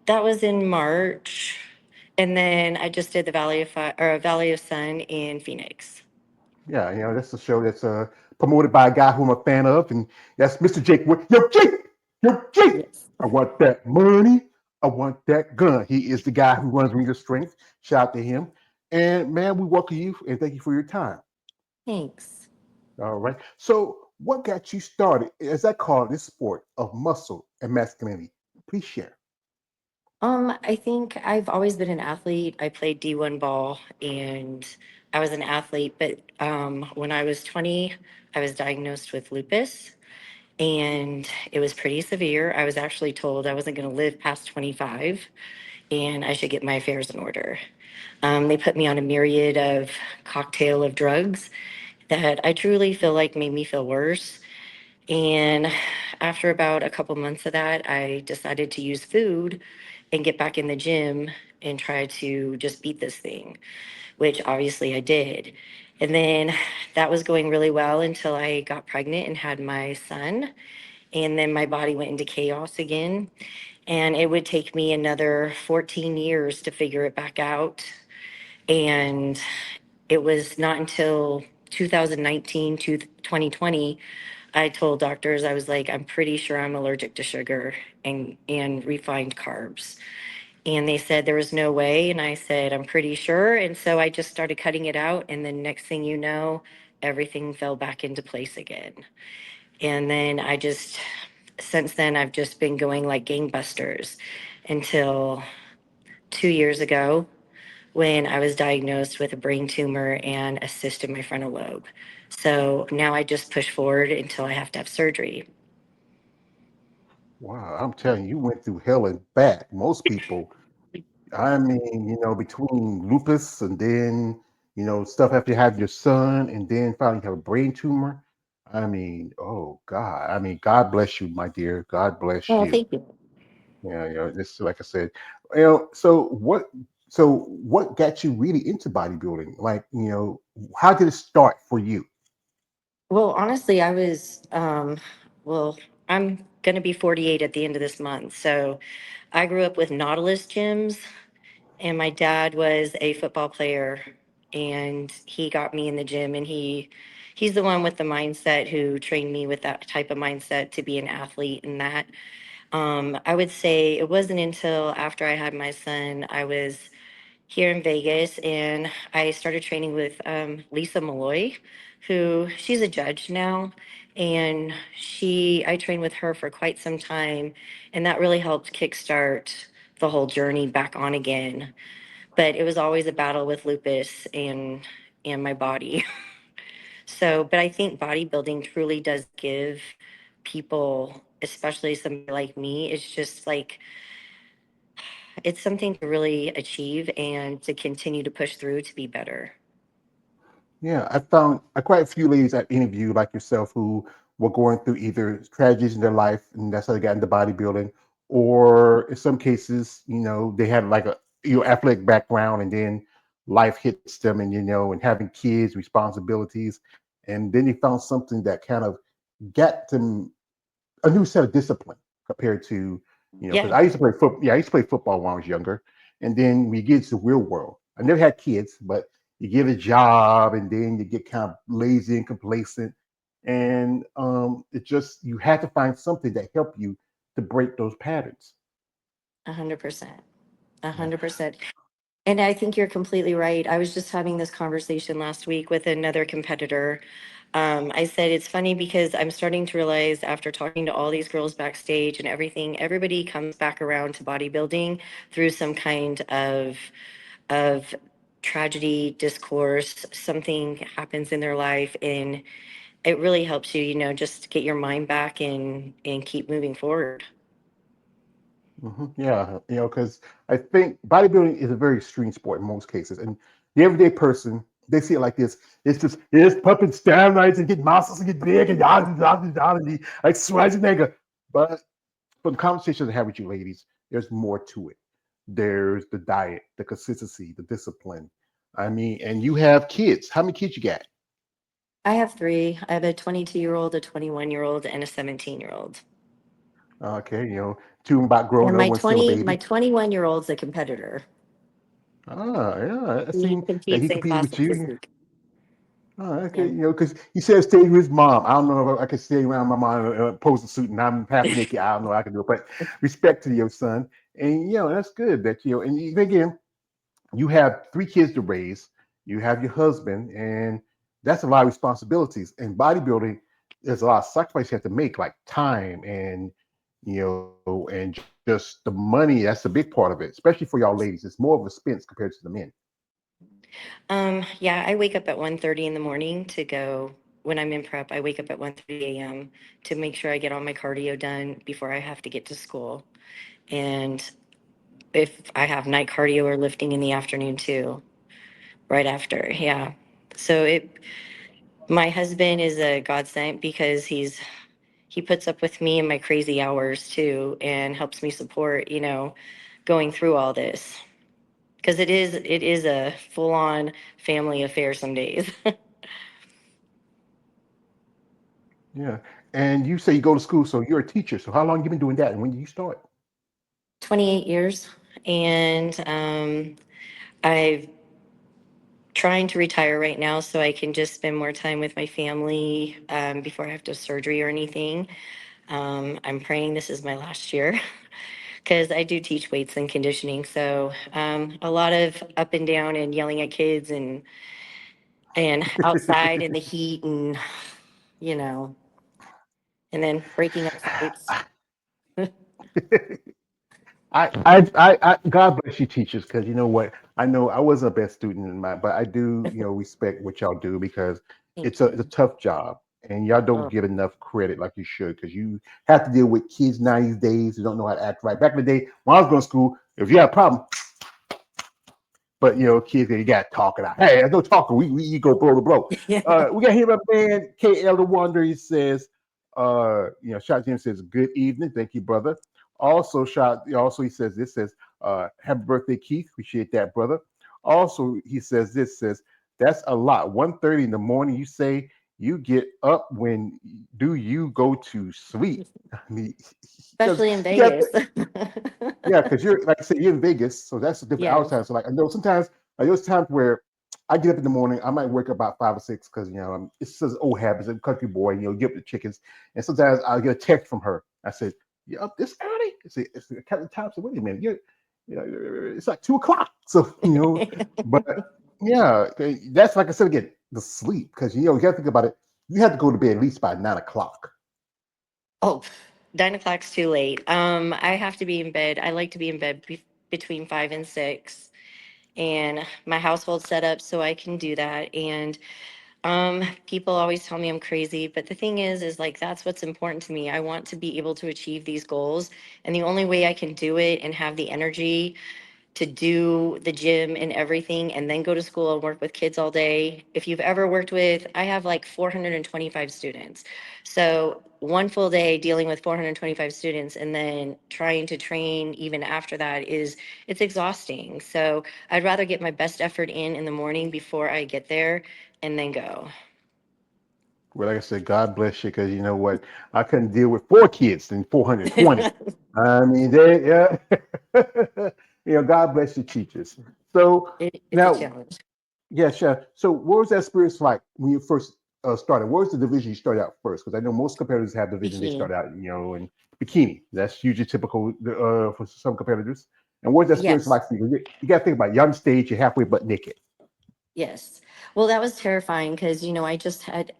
That was in March. And then I just did the Valley of Sun in Phoenix. Yeah, that's a show that's promoted by a guy who I'm a fan of, and that's Mr. Jake. Yo, Jake! Yo, Jake! Yes. I want that money. I want that gun. He is the guy who runs Ring of Strength. Shout out to him. And man, we welcome you and thank you for your time. Thanks. All right. So, what got you started, as I call it, this sport of muscle and masculinity? Please share. I think I've always been an athlete. I played D1 ball and I was an athlete, but when I was 20, I was diagnosed with lupus and it was pretty severe. I was actually told I wasn't going to live past 25 and I should get my affairs in order. They put me on a myriad of cocktail of drugs that I truly feel like made me feel worse. And after about a couple months of that, I decided to use food and get back in the gym and try to just beat this thing, which obviously I did. And then that was going really well until I got pregnant and had my son. And then my body went into chaos again. And it would take me another 14 years to figure it back out. And it was not until 2019 to 2020 I told doctors, I was like, I'm pretty sure I'm allergic to sugar and refined carbs. And they said there was no way. And I said, I'm pretty sure. And so I just started cutting it out. And then next thing you know, everything fell back into place again. And then since then, I've just been going like gangbusters until 2 years ago when I was diagnosed with a brain tumor and a cyst in my frontal lobe. So now I just push forward until I have to have surgery. Wow, I'm telling you, you went through hell and back. Most people, I mean, between lupus and then, stuff after you have your son and then finally you have a brain tumor. I mean, oh God. I mean, God bless you, my dear. God bless Well, you. thank you. Yeah, this like I said, so what got you really into bodybuilding? Like, how did it start for you? Well, honestly, well, I'm going to be 48 at the end of this month. So I grew up with Nautilus gyms, and my dad was a football player, and he got me in the gym, and he's the one with the mindset who trained me with that type of mindset to be an athlete and that. I would say it wasn't until after I had my son, I was here in Vegas, and I started training with Lisa Malloy, who she's a judge now, and I trained with her for quite some time, and that really helped kickstart the whole journey back on again. But it was always a battle with lupus and my body. So, but I think bodybuilding truly does give people, especially somebody like me, it's just like it's something to really achieve and to continue to push through to be better. Yeah, I found quite a few ladies I interviewed like yourself who were going through either tragedies in their life, and that's how they got into bodybuilding, or in some cases, they had like a athletic background, and then life hits them, and and having kids, responsibilities, and then they found something that kind of got them a new set of discipline compared to because Yeah, I used to play football. Yeah, I used to play football when I was younger, and then we get into the real world. I never had kids, but you get a job, and then you get kind of lazy and complacent, and it just you had to find something that helped you to break those patterns. 100%. A Yeah. 100%. And I think you're completely right. I was just having this conversation last week with another competitor. I said it's funny because I'm starting to realize after talking to all these girls backstage and everything, everybody comes back around to bodybuilding through some kind of tragedy, discourse, something happens in their life, and it really helps you, just get your mind back and keep moving forward. Yeah, because I think bodybuilding is a very extreme sport in most cases, and the everyday person they see it like this: it's pumping steroids and get muscles and get big and yada yada yada, like Schwarzenegger. But for the conversations I have with you ladies, there's more to it. There's the diet, the consistency, the discipline. I mean, and you have kids. How many kids you got? I have three. I have a 22-year-old, a 21-year-old, and a 17-year-old. Okay, two about grown And up, one's still a my baby. 21-year-old's a competitor. Yeah, I He seen that he competes in competed with classics this you. week. Oh, okay, Yeah. because he said stay with his mom. I don't know if I can stay around my mom in a posing suit and I'm half naked. I don't know if I can do it, but respect to your son, and that's good that and again, you have three kids to raise, you have your husband, and that's a lot of responsibilities. In bodybuilding, there's a lot of sacrifice you have to make, like time and and just the money. That's a big part of it, especially for y'all ladies. It's more of a expense compared to the men. Yeah, I wake up at 1:30 in the morning to go. When I'm in prep, I wake up at 1:30 a.m. to make sure I get all my cardio done before I have to get to school. And if I have night cardio or lifting in the afternoon too, right after. Yeah. So my husband is a godsend because he puts up with me and my crazy hours too and helps me support, going through all this. Because it is a full on family affair some days. Yeah, and you say you go to school, so you're a teacher. So how long you been doing that, and when did you start? 28 years. And I'm trying to retire right now so I can just spend more time with my family before I have to have surgery or anything. I'm praying this is my last year because I do teach weights and conditioning. So a lot of up and down and yelling at kids and outside in the heat and you know, and then breaking up fights. God bless you, teachers, because you know what? I know I wasn't the best student in my, but I do, respect what y'all do because Thank it's a you. tough job, and y'all don't Oh, get enough credit like you should, because you have to deal with kids nowadays who don't know how to act right. Back in the day when I was going to school, if you had a problem, but kids, you got to talk it out. Hey, there's no talking. We go blow to blow. yeah. We got here, my man KL the Wonder. He says, Shot Jim says, good evening, thank you, brother. Also he says this says, happy birthday, Keith. Appreciate that, brother. Also, he says this says, that's a lot. 1:30 in the morning. You say you get up when do you go to sleep? I mean, because Especially in you got Vegas. yeah, because you're like I said, you're in Vegas, so that's a different hour Yes. time. So like I know sometimes like there's times where I get up in the morning, I might wake up about 5 or 6 because it's just old habits, a country boy, get up the chickens, and sometimes I'll get a text from her. I said, "You up this early?" It's the Captain Top. So wait a minute, it's like 2 o'clock. So but yeah, that's like I said again, the sleep because you got to think about it. You have to go to bed at least by 9 o'clock. Oh, 9 o'clock's too late. I have to be in bed. I like to be in bed between 5 and 6, and my household set up so I can do that. And people always tell me I'm crazy, but the thing is like that's what's important to me. I want to be able to achieve these goals, and the only way I can do it and have the energy to do the gym and everything and then go to school and work with kids all day. If you've ever worked with, I have like 425 students. So one full day dealing with 425 students and then trying to train even after that it's exhausting. So I'd rather get my best effort in the morning before I get there and then go. Well, like I said, God bless you, because you know what? I couldn't deal with 4 kids than 420. I mean, they, yeah. God bless you, teachers. So It's a now, challenge. yeah, sure. So what was that experience like when you first started? What was the division you started out first? Because I know most competitors have division they Bikini. start out, in bikini. That's usually typical for some competitors. And what's that experience Yes. like for you? You got to think about it. You're on stage, you're halfway butt naked. Yes. Well, that was terrifying because,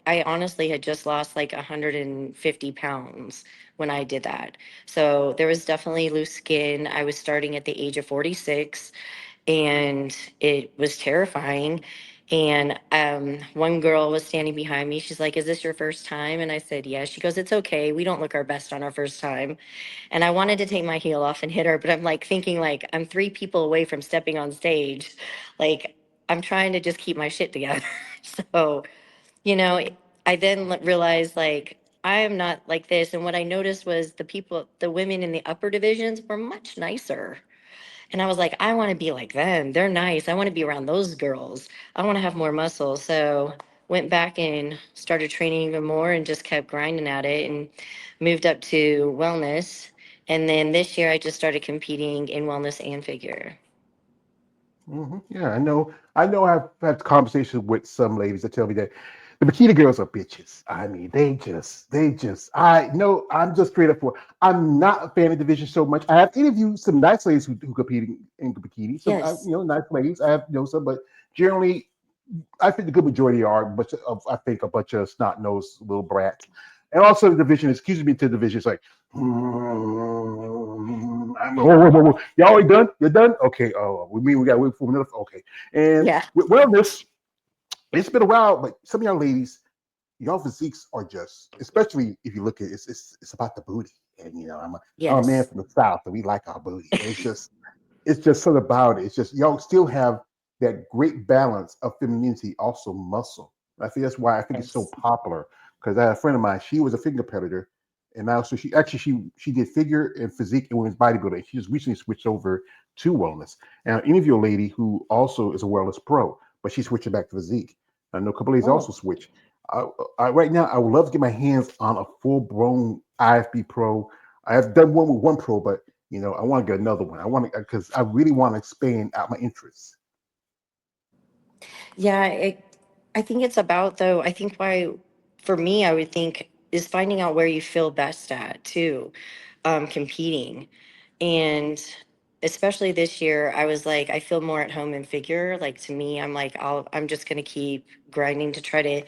I honestly had just lost like 150 pounds when I did that. So there was definitely loose skin. I was starting at the age of 46 and it was terrifying. And one girl was standing behind me. She's like, "Is this your first time?" And I said, "Yes." She goes, "It's okay. We don't look our best on our first time." And I wanted to take my heel off and hit her, but I'm like thinking like I'm 3 people away from stepping on stage. Like I'm trying to just keep my shit together. So, you know, I then realized like I am not like this. And what I noticed was the women in the upper divisions were much nicer. And I was like, I want to be like them. They're nice. I want to be around those girls. I want to have more muscle. So went back and started training even more and just kept grinding at it and moved up to wellness. And then this year I just started competing in wellness and figure. Yeah, I know. I know. I've had conversations with some ladies that tell me that the bikini girls are bitches. I mean, they just. I know. I'm just straight up for. I'm not a fan of division so much. I have interviewed some nice ladies who compete in bikini. Some, Yes. nice ladies. I have some, but generally, I think the good majority are, but I think a bunch of snot nosed little brats. And also the division, excuse me, to the division is like, y'all already done? You're done? Okay. Oh, we mean we got to wait for another. Okay. And Yeah. with wellness, it's been a while, but some of y'all ladies, y'all physiques are just, especially if you look at it, it's about the booty. And I'm a man Yes. from the south, and we like our booty. And it's just something about it. It's just y'all still have that great balance of femininity, also muscle. I think that's why I think it's so Yes. popular. Because I had a friend of mine, she was a figure competitor, and now so she did figure and physique and women's bodybuilding. She just recently switched over to wellness. And I interviewed a lady who also is a wellness pro, but she's switching back to physique. I know a couple of ladies also Oh, switch. Right now, I would love to get my hands on a full blown IFB pro. I have done one with one pro, but I want to get another one. I want to because I really want to expand out my interests. yeah. I think it's about, though, I think why, for me, I would think is finding out where you feel best at too, competing. And especially this year, I was like, I feel more at home in figure. Like to me, I'm like, I'm just going to keep grinding to try to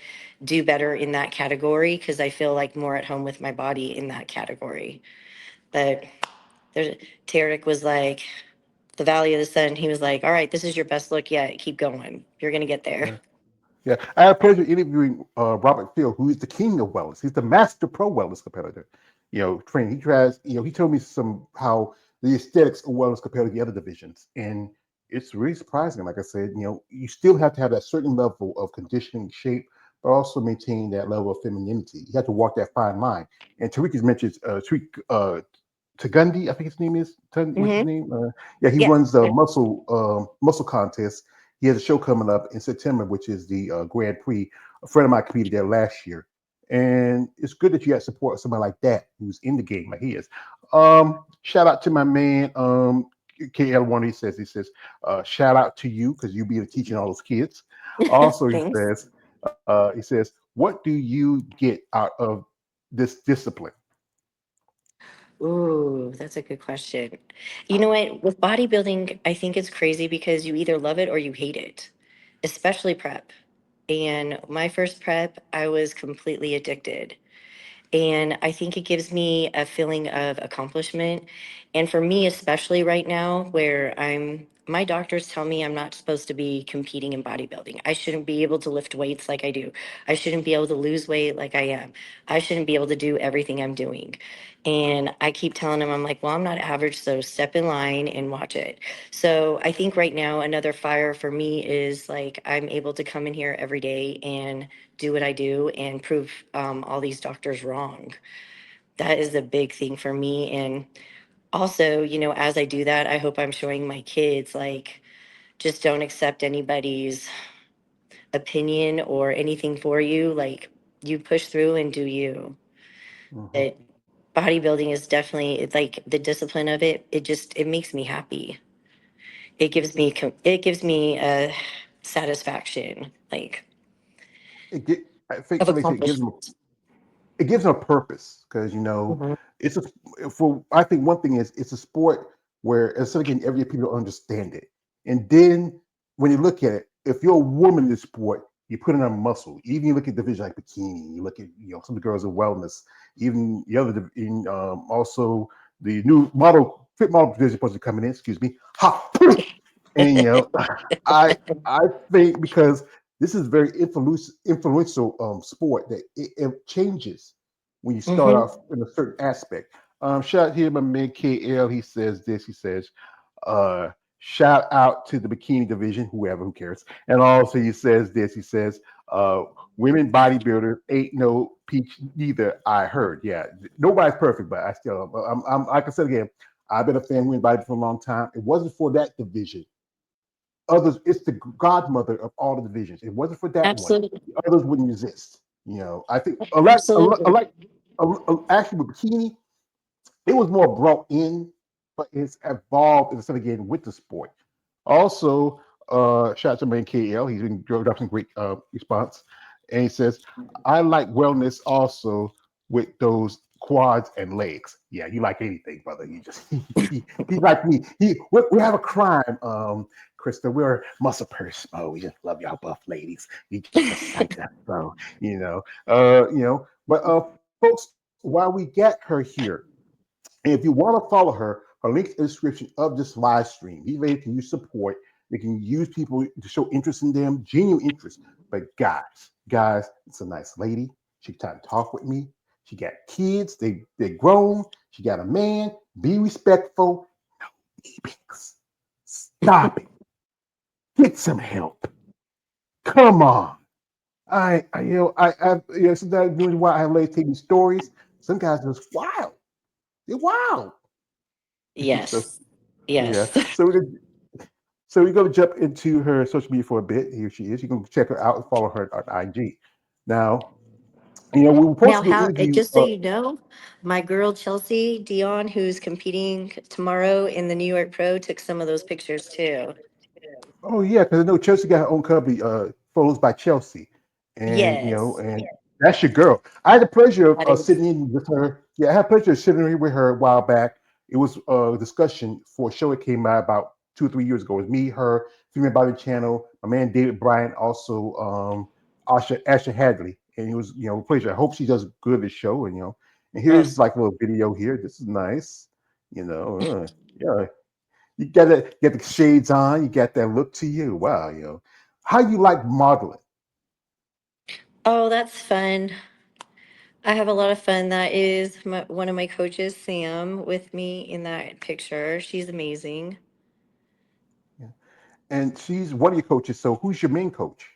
do better in that category because I feel like more at home with my body in that category. But there's, Tarek was like, the Valley of the Sun. He was like, all right, this is your best look yet. Keep going. You're going to get there. Yeah. Yeah, I had pleasure interviewing Robert Field, who is the king of wellness. He's the master pro wellness competitor. Training. He tries. He told me some how the aesthetics of wellness compared to the other divisions, and it's really surprising. Like I said, you still have to have that certain level of conditioning, shape, but also maintain that level of femininity. You have to walk that fine line. And Tariq has mentioned Tariq Tagundi, I think his name is. What's his Hmm. name? Yeah, he Yeah. runs the muscle contest. He has a show coming up in September, which is the Grand Prix. A friend of mine competed there last year, and it's good that you got support of somebody like that who's in the game like he is. Shout out to my man, KL1. He says, shout out to you because you be teaching all those kids. Also, Thanks. he says, what do you get out of this discipline? Ooh, that's a good question. You know what? With bodybuilding, I think it's crazy because you either love it or you hate it, especially prep. And my first prep, I was completely addicted. And I think it gives me a feeling of accomplishment. And for me, especially right now, where my doctors tell me I'm not supposed to be competing in bodybuilding. I shouldn't be able to lift weights like I do. I shouldn't be able to lose weight like I am. I shouldn't be able to do everything I'm doing. And I keep telling them, I'm like, well, I'm not average, so step in line and watch it. So I think right now, another fire for me is like I'm able to come in here every day and do what I do and prove all these doctors wrong. That is a big thing for me. And also, as I do that, I hope I'm showing my kids like just don't accept anybody's opinion or anything for you. Like you push through and do you. Mhm. But bodybuilding is definitely it's like the discipline of it. It makes me happy. It gives me a satisfaction like It get, I think of somebody said accomplishment. it gives them a purpose because Mhm. it's a for I think one thing is it's a sport where instead of getting every people understand it, and then when you look at it, if you're a woman in this sport, you put in a muscle. Even you look at division like bikini, you look at some of the girls in wellness, even the other in also the new model fit model division supposed to be coming in. Excuse me, ha, and I I think because this is very influential sport that it changes when you start Hmm. off in a certain aspect. Shout out here, my man KL. He says this. He says, uh, shout out to the bikini division, whoever, who cares. And also he says this. He says, uh, women bodybuilder ain't no peach neither. I heard. Yeah, nobody's perfect, but I still, I'm like I said again, I've been a fan of women bodybuilding for a long time. It wasn't for that division others. It's the godmother of all the divisions. If it wasn't for that one, Absolutely. the others wouldn't exist. I think Absolutely. actually with bikini, it was more brought in, but it's evolved instead of getting with the sport. Also, shout out to man KL. He's been drove up some great response, and he says, "I like wellness also with those quads and legs." Yeah, you like anything, brother. You just he's like me. We have a crime, Krista. We're muscle purse. Oh, we just love y'all buff ladies. We just a sight. So but folks, while we get her here, and if you want to follow her, her link in the description of this live stream. These ladies can use support. They can use people to show interest in them, genuine interest. But guys, it's a nice lady. She can talk with me. She got kids. They're grown. She got a man. Be respectful. Peaks. Stop it. Get some help. Come on. Sometimes the reason why I have ladies taking stories. Some guys are just wild. They're wild. So Yes. yeah. Yes. So we're gonna jump into her social media for a bit. Here she is. You can check her out and follow her on IG. Now, we were supposed Now, to do an interview. just so you know, my girl Chelsea Dion, who's competing tomorrow in the New York Pro, took some of those pictures too. Oh yeah, because I know Chelsea got her own company, Photos by Chelsea, and Yes, that's your girl. I had the pleasure of that is. sitting in with her. Yeah, I had the pleasure of sitting in with her a while back. It was a discussion for a show that came out about 2 or 3 years ago. It was me, her, Female Body Channel, my man David Bryant, also Asher Hadley, and it was a pleasure. I hope she does good at the show, and Oh, here's like a little video here. This is nice, yeah. You got the shades on. You got that look to you. Wow, how you like modeling? oh, that's fun. I have a lot of fun. That is one of my coaches, Sam, with me in that picture. She's amazing. Yeah. And she's one of your coaches. So who's your main coach?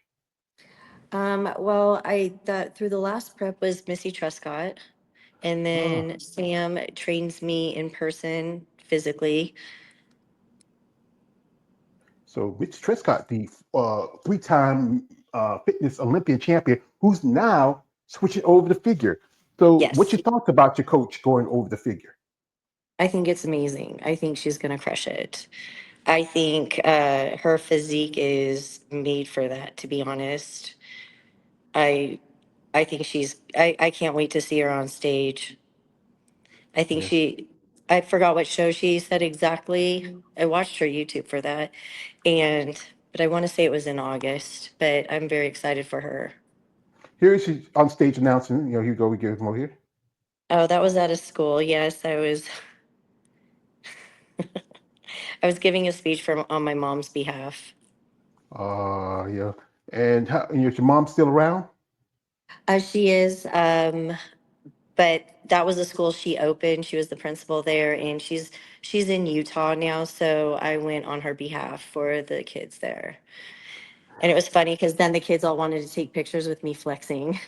Well, I that through the last prep was Missy Truscott, and Oh, then Sam trains me in person physically. so Mitch Trescott, the three-time fitness Olympian champion, who's now switching over the figure. So, what's Yes, your thoughts about your coach going over the figure? I think it's amazing. I think she's gonna crush it. I think her physique is made for that. To be honest, I I think I can't wait to see her on stage. I think Yes. I forgot what show she said exactly. I watched her YouTube for that. But I want to say it was in August, but I'm very excited for her. Here she's on stage announcing. Here you go. We give him over here. Oh, that was out of school. Yes, I was giving a speech on my mom's behalf. Yeah. And is your mom still around? She is, but that was the school she opened. She was the principal there, and she's in Utah now, so I went on her behalf for the kids there. And it was funny because then the kids all wanted to take pictures with me flexing.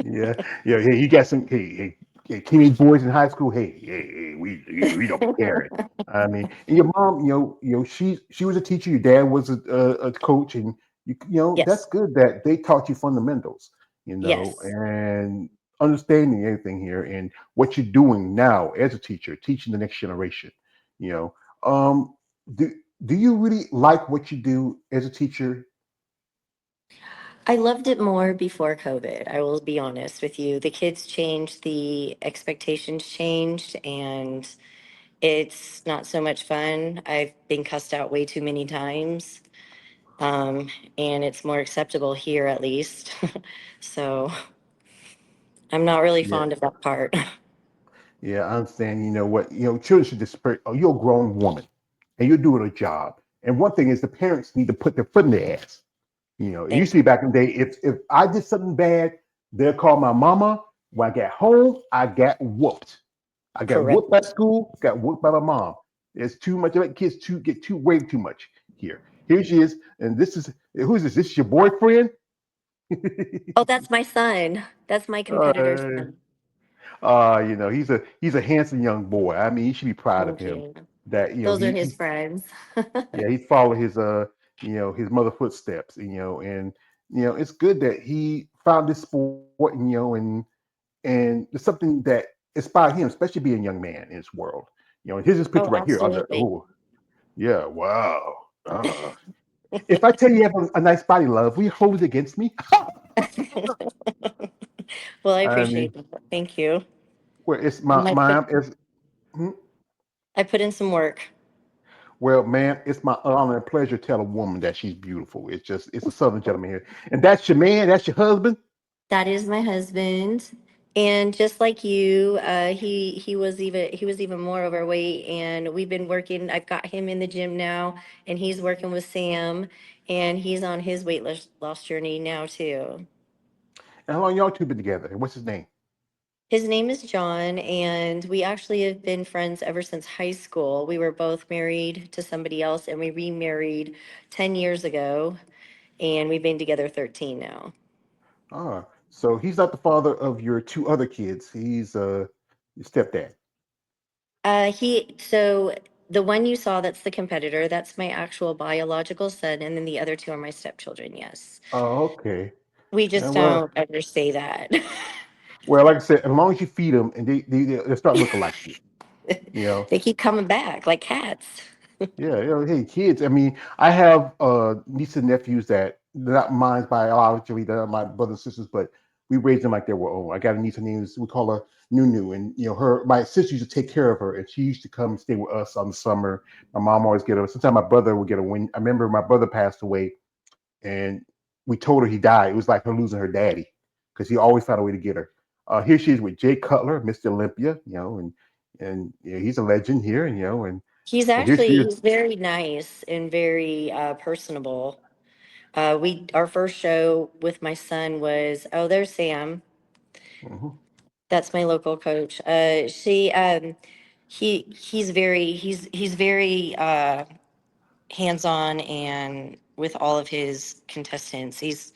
Yeah, yeah, yeah. You got some, teenage boys in high school. We don't care. I mean, and your mom, she was a teacher. Your dad was a coach, and that's Yes, good that they taught you fundamentals, yes. and understanding everything here and what you're doing now as a teacher, teaching the next generation. You know, um, do do you really like what you do as a teacher? I loved it more before COVID. I will be honest with you. The kids changed, the expectations changed, and it's not so much fun. I've been cussed out way too many times, um, and it's more acceptable here at least. So I'm not really Yeah. fond of that part. Yeah, I understand. You know what? Children should just. Oh, you're a grown woman, and you're doing a job. And one thing is, the parents need to put their foot in their ass. It used Thank to be back in the day. If I did something bad, they'll call my mama. When I got home, I got whooped. I got correct. whooped at school. Got whooped by my mom. There's too much. I let kids get too way too much here. Here she is, and this is who's this? This is your boyfriend. Oh, that's my son. That's my competitor's uh, son. he's a handsome young boy. I mean, you should be proud of Thank him. you. That Those are his he friends. yeah he followed his mother footsteps, and it's good that he found this sport, and it's something that inspired him, especially being a young man in this world. And here's this picture Oh, right here. Under, absolutely. oh, yeah, wow. If I tell you you have a nice body, love, will you hold it against me? Well, I I mean, appreciate that. Thank you. well, it's And I put hmm, I put in some work. well, man, it's my honor and pleasure to tell a woman that she's beautiful. It's a southern gentleman here, and that's your man, that's your husband. That is my husband. And just like you, he was even more overweight, and we've been working. I've got him in the gym now, and he's working with Sam, and he's on his weight loss journey now too. And how long y'all two been together? And what's his name? His name is John, and we actually have been friends ever since high school. We were both married to somebody else, and we remarried 10 years ago, and we've been together 13 now. So he's not the father of your two other kids. He's your stepdad. So the one you saw, that's the competitor, that's my actual biological son, and then the other two are my stepchildren, yes. Oh, okay. We Yeah, just well, don't ever say that. like I said, as long as you feed them and they start looking like you, you know. They keep coming back like cats. Yeah, hey, kids. I mean, I have nieces and nephews that they're not mine biologically, they're not my brothers and sisters, but we raised them like they were own. I got a niece, her name is, we call her Nunu, and her my sister used to take care of her, and she used to come and stay with us on the summer. My mom always get her. Sometimes my brother would get her. When I remember my brother passed away, and we told her he died. It was like her losing her daddy because he always found a way to get her. Here she is with Jay Cutler, Mr. Olympia, and he's a legend here, and here she is. He's very nice and very personable. We our first show with my son was, oh, there's Sam. Mhm. That's my local coach. He's very hands-on and with all of his contestants. He's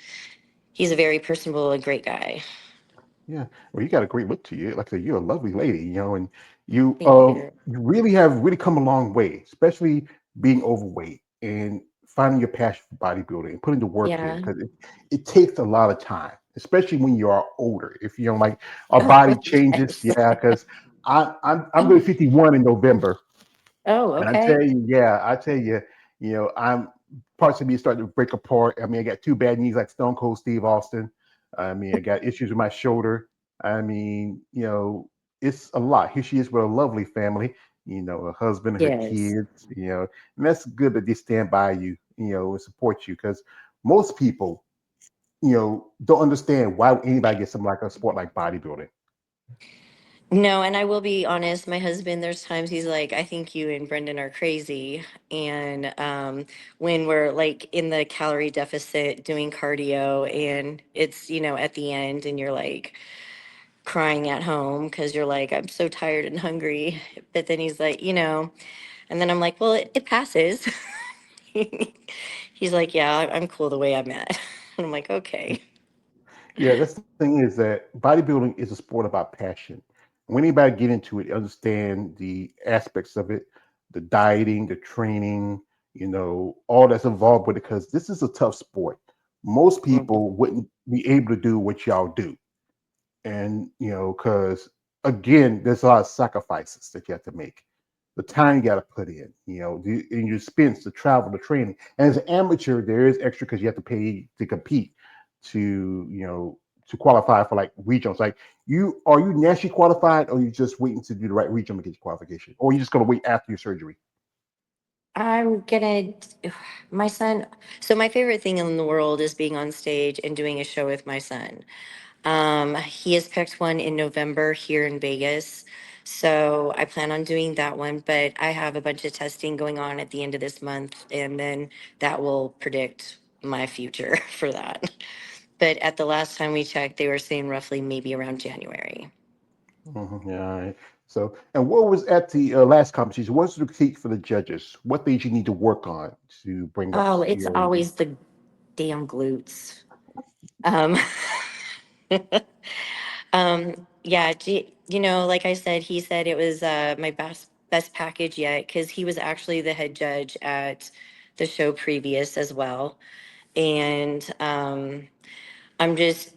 a very personable and great guy. Yeah, well, you got a great look to you. Like I said, you're a lovely lady, and you Thank you. you really have really come a long way, especially being overweight and finding your passion for bodybuilding and putting the work in Yeah. because it takes a lot of time, especially when you are older. If like our Oh, body changes, yes. yeah, because I'm going to be 51 in November, Oh, and I okay. tell you, yeah, I tell you, I'm parts of me starting to break apart. I mean, I got two bad knees like Stone Cold Steve Austin. I mean, I got issues with my shoulder. I mean, it's a lot. Here she is with a lovely family, a husband, her Yes. kids, and that's good that they stand by you, and support you because most people, don't understand why anybody gets something like a sport like bodybuilding. No, and I will be honest, my husband, there's times he's like, I think you and Brendan are crazy. And when we're like in the calorie deficit doing cardio, and it's, at the end, and you're like crying at home because you're like, I'm so tired and hungry. But then he's like, and then I'm like, well, it passes. He's like, yeah, I'm cool the way I'm at. And I'm like, okay. Yeah, that's the thing is that bodybuilding is a sport about passion. When anybody get into it, understand the aspects of it, the dieting, the training, all that's involved with it, because this is a tough sport. Most people Mhm. wouldn't be able to do what y'all do. And, because again, there's a lot of sacrifices that you have to make. The time you got to put in your expense, the travel, the training. And as an amateur, there is extra because you have to pay to compete to qualify for like regionals. Like are you nationally qualified or you just waiting to do the right regional to get your qualification? Or you just gonna wait after your surgery? I'm gonna, my son. So my favorite thing in the world is being on stage and doing a show with my son. He has picked one in November here in Vegas. So I plan on doing that one, but I have a bunch of testing going on at the end of this month, and then that will predict my future for that. But at the last time we checked, they were saying roughly maybe around January. Yeah. All right. So, and what was at the last competition? What's the critique for the judges? What things you need to work on to bring up? Oh, it's always the damn glutes. Um, yeah, like I said, he said it was my best package yet because he was actually the head judge at the show previous as well. And I'm just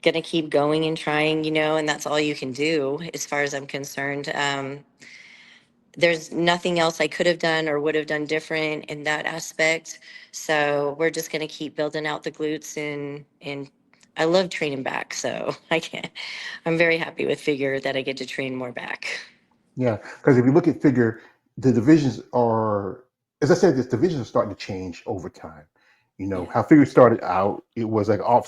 going to keep going and trying, and that's all you can do as far as I'm concerned. There's nothing else I could have done or would have done different in that aspect. So we're just going to keep building out the glutes and I love training back. So I'm very happy with figure that I get to train more back. Yeah, because if you look at figure, the divisions are, as I said, this divisions are starting to change over time. You know, Yeah. how figure started out, it was like off